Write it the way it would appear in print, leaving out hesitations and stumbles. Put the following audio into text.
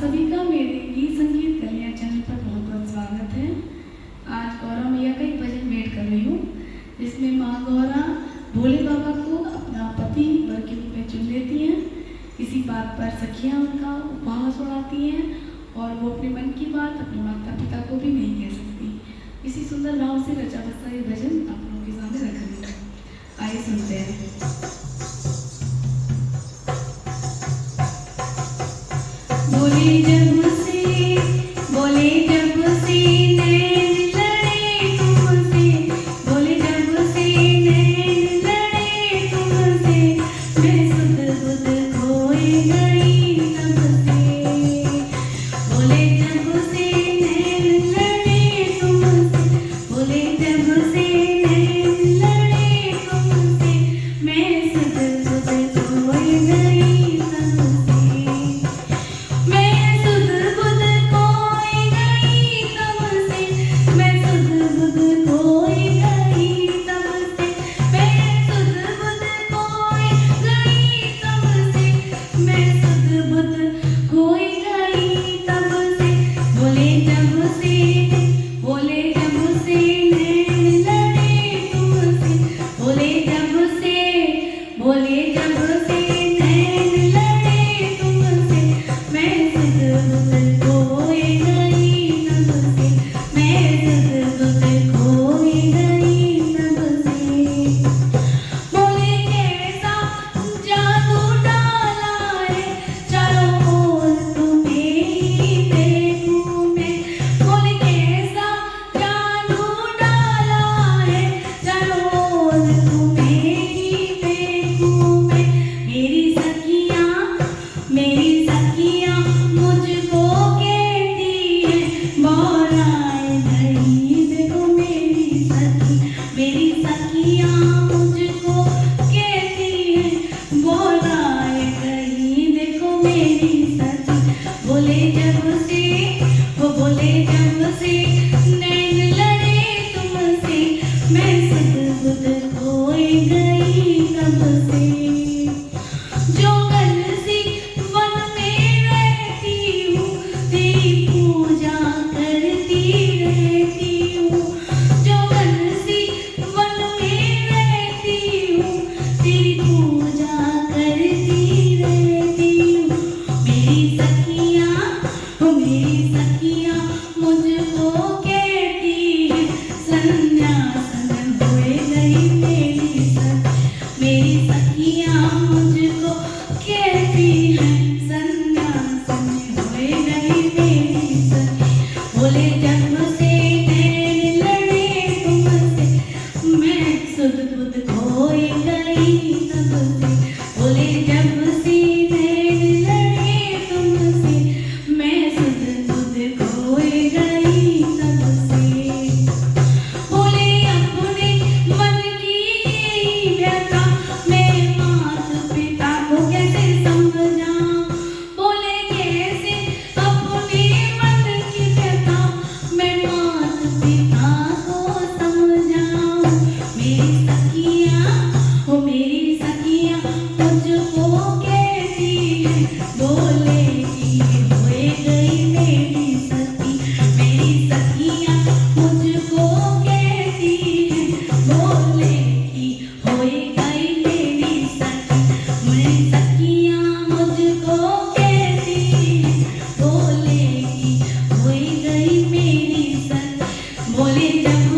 सभी का मेरे गीत संगीत कल्याण चैनल पर बहुत बहुत स्वागत है। आज गौरा मैया का एक भजन भेंट कर रही हूँ, जिसमें माँ गौरा भोले बाबा को अपना पति वर के रूप में चुन लेती हैं। इसी बात पर सखियाँ उनका उपहास उड़ाती हैं और वो अपने मन की बात अपने माता पिता को भी नहीं कह सकती। इसी सुंदर भाव से रचा बसा ये भजन आप लोगों के सामने रख रही हूँ। आइए सुनते हैं। बोले जब से नैन लड़े तुमसे, बोले जब से नैन लड़े तुमसे, मैं सुध बुध खोए गई तब से। बोले जब से नैन लड़े तुमसे, बोले जब से नैन लड़े तुमसे, मैं सुध बुध खोए गई तब से। बोले जब